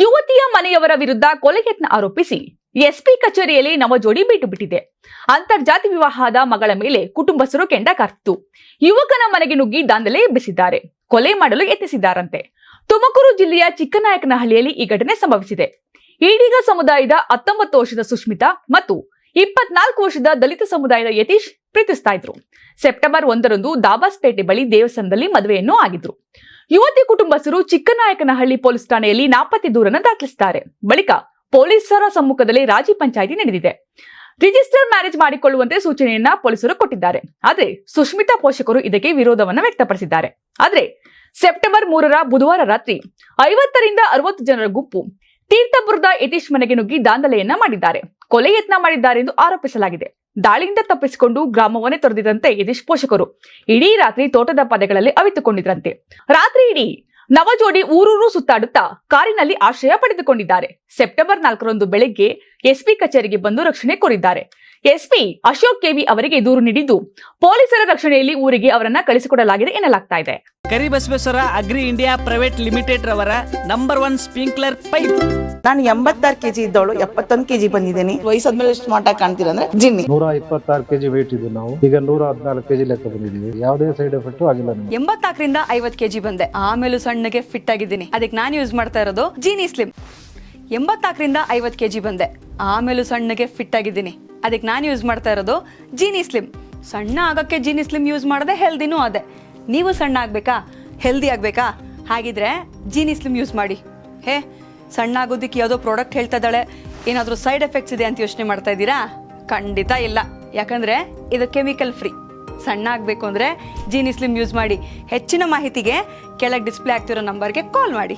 ಯುವತಿಯ ಮನೆಯವರ ವಿರುದ್ಧ ಕೊಲೆಯತ್ನ ಆರೋಪಿಸಿ ಎಸ್ಪಿ ಕಚೇರಿಯಲ್ಲಿ ನವಜೋಡಿ ಬಿಟ್ಟು ಬಿಟ್ಟಿದೆ. ಅಂತರ್ಜಾತಿ ವಿವಾಹದ ಮಗಳ ಮೇಲೆ ಕುಟುಂಬಸ್ಥರು ಕೆಂಡ ಕಾರ್ತಿತ್ತು. ಯುವಕನ ಮನೆಗೆ ನುಗ್ಗಿ ದಾಂಧಲೆ ಎಬ್ಬಿಸಿದ್ದಾರೆ. ಕೊಲೆ ಮಾಡಲು ಯತ್ನಿಸಿದ್ದಾರಂತೆ. ತುಮಕೂರು ಜಿಲ್ಲೆಯ ಚಿಕ್ಕನಾಯಕನಹಳ್ಳಿಯಲ್ಲಿ ಈ ಘಟನೆ ಸಂಭವಿಸಿದೆ. ಈಡಿಗ ಸಮುದಾಯದ 19 ವರ್ಷದ ಸುಷ್ಮಿತಾ ಮತ್ತು 24 ವರ್ಷದ ದಲಿತ ಸಮುದಾಯದ ಯತೀಶ್ ಪ್ರೀತಿಸ್ತಾ ಇದ್ರು. ಸೆಪ್ಟೆಂಬರ್ 1ರಂದು ದಾಬಾಸ್ಪೇಟೆ ಬಳಿ ದೇವಸ್ಥಾನದಲ್ಲಿ ಮದುವೆಯನ್ನು ಆಗಿದ್ರು. ಯುವತಿ ಕುಟುಂಬಸ್ಥರು ಚಿಕ್ಕನಾಯಕನಹಳ್ಳಿ ಪೊಲೀಸ್ ಠಾಣೆಯಲ್ಲಿ ನಾಪತ್ತೆ ದೂರನ್ನು ದಾಖಲಿಸಿದ್ದಾರೆ. ಬಳಿಕ ಪೊಲೀಸರ ಸಮ್ಮುಖದಲ್ಲಿ ರಾಜಿ ಪಂಚಾಯಿತಿ ನಡೆದಿದೆ. ರಿಜಿಸ್ಟರ್ ಮ್ಯಾರೇಜ್ ಮಾಡಿಕೊಳ್ಳುವಂತೆ ಸೂಚನೆಯನ್ನ ಪೊಲೀಸರು ಕೊಟ್ಟಿದ್ದಾರೆ. ಆದ್ರೆ ಸುಷ್ಮಿತಾ ಪೋಷಕರು ಇದಕ್ಕೆ ವಿರೋಧವನ್ನ ವ್ಯಕ್ತಪಡಿಸಿದ್ದಾರೆ. ಆದ್ರೆ ಸೆಪ್ಟೆಂಬರ್ 3ರ ಬುಧವಾರ ರಾತ್ರಿ 50ರಿಂದ 60 ಜನರ ಗುಂಪು ತೀರ್ಥಪುರದ ಯತೀಶ್ ಮನೆಗೆ ನುಗ್ಗಿ ದಾಂಧಲೆಯನ್ನ ಮಾಡಿದ್ದಾರೆ. ಕೊಲೆ ಯತ್ನ ಮಾಡಿದ್ದಾರೆ ಎಂದು ಆರೋಪಿಸಲಾಗಿದೆ. ದಾಳಿಯಿಂದ ತಪ್ಪಿಸಿಕೊಂಡು ಗ್ರಾಮವನ್ನೇ ತೊರೆದಿದ್ದಂತೆ ಯತೀಶ್ ಪೋಷಕರು ಇಡೀ ರಾತ್ರಿ ತೋಟದ ಪದಗಳಲ್ಲಿ ಅವಿತುಕೊಂಡಿದ್ರಂತೆ. ರಾತ್ರಿ ಇಡೀ ನವಜೋಡಿ ಊರೂರು ಸುತ್ತಾಡುತ್ತಾ ಕಾರಿನಲ್ಲಿ ಆಶ್ರಯ ಪಡೆದುಕೊಂಡಿದ್ದಾರೆ. ಸೆಪ್ಟೆಂಬರ್ 4ರಂದು ಬೆಳಗ್ಗೆ ಎಸ್ಪಿ ಕಚೇರಿಗೆ ಬಂದು ರಕ್ಷಣೆ ಕೋರಿದ್ದಾರೆ. ಎಸ್ಪಿ ಅಶೋಕ್ ಕೆವಿ ಅವರಿಗೆ ದೂರು ನೀಡಿದ್ದು ಪೊಲೀಸರ ರಕ್ಷಣೆಯಲ್ಲಿ ಊರಿಗೆ ಅವರನ್ನ ಕಳಿಸಿಕೊಡಲಾಗಿದೆ ಎನ್ನಲಾಗ್ತಾ ಇದೆ. Karibasaveshwara agri India private limited ರವರ ನಂಬರ್ 1 ಸ್ಪ್ರಿಂಕ್ಲರ್ ಪೈಪ್. ನಾನು 86 kg ಇದ್ದವಳು 71 kg ಬಂದಿದ್ದೀನಿ. ವಯಸ್ಸಾದ್ಮೇಲೆ ಸ್ಮಾರ್ಟ್ ಆಗಿ ಕಾಣ್ತೀರಾ ಅಂದ್ರೆ ಜಿನ್ನಿ. 126 kg ವೇಟ್ ಇದ್ದು ನಾವು ಈಗ 114 kg ಲೆಕ್ಕ ಬಂದಿದ್ದೀವಿ. ಯಾವುದೇ ಸೈಡ್ ಎಫೆಕ್ಟ್ ಆಗಿಲ್ಲ. 84ರಿಂದ 50 kg ಬಂದೆ. ಆಮೇಲೆ ಸಣ್ಣಗೆ ಫಿಟ್ ಆಗಿದ್ದೀನಿ. ಅದಕ್ಕೆ ನಾನು ಯೂಸ್ ಮಾಡ್ತಾ ಇರೋದು ಜೀನಿ ಸ್ಲಿಮ್. 84ರಿಂದ 50 kg ಬಂದೆ. ಆಮೇಲೆ ಸಣ್ಣಗೆ ಫಿಟ್ ಆಗಿದ್ದೀನಿ. ಅದಕ್ಕೆ ನಾನು ಯೂಸ್ ಮಾಡ್ತಾ ಇರೋದು ಜೀನಿ ಸ್ಲಿಮ್. ಸಣ್ಣ ಆಗಕ್ಕೆ ಜೀನಿ ಸ್ಲಿಮ್ ಯೂಸ್ ಮಾಡದೆ ಹೆಲ್ದಿನೂ ಅದೇ. ನೀವು ಸಣ್ಣ ಆಗ್ಬೇಕಾ, ಹೆಲ್ದಿ ಆಗ್ಬೇಕಾ? ಹಾಗಿದ್ರೆ ಜೀನಿ ಸ್ಲಿಮ್ ಯೂಸ್ ಮಾಡಿ. ಸಣ್ಣ ಆಗೋದಕ್ಕೆ ಯಾವುದೋ ಪ್ರಾಡಕ್ಟ್ ಹೇಳ್ತಾ ಇದ್ದಾಳೆ, ಏನಾದರೂ ಸೈಡ್ ಎಫೆಕ್ಟ್ಸ್ ಇದೆ ಅಂತ ಯೋಚನೆ ಮಾಡ್ತಾ ಇದ್ದೀರಾ? ಖಂಡಿತ ಇಲ್ಲ. ಯಾಕಂದ್ರೆ ಇದು ಕೆಮಿಕಲ್ ಫ್ರೀ. ಸಣ್ಣ ಆಗಬೇಕು ಅಂದ್ರೆ ಜೀನಿ ಸ್ಲಿಮ್ ಯೂಸ್ ಮಾಡಿ. ಹೆಚ್ಚಿನ ಮಾಹಿತಿಗೆ ಕೆಳಗೆ ಡಿಸ್ಪ್ಲೇ ಆಗ್ತಿರೋ ನಂಬರ್ಗೆ ಕಾಲ್ ಮಾಡಿ.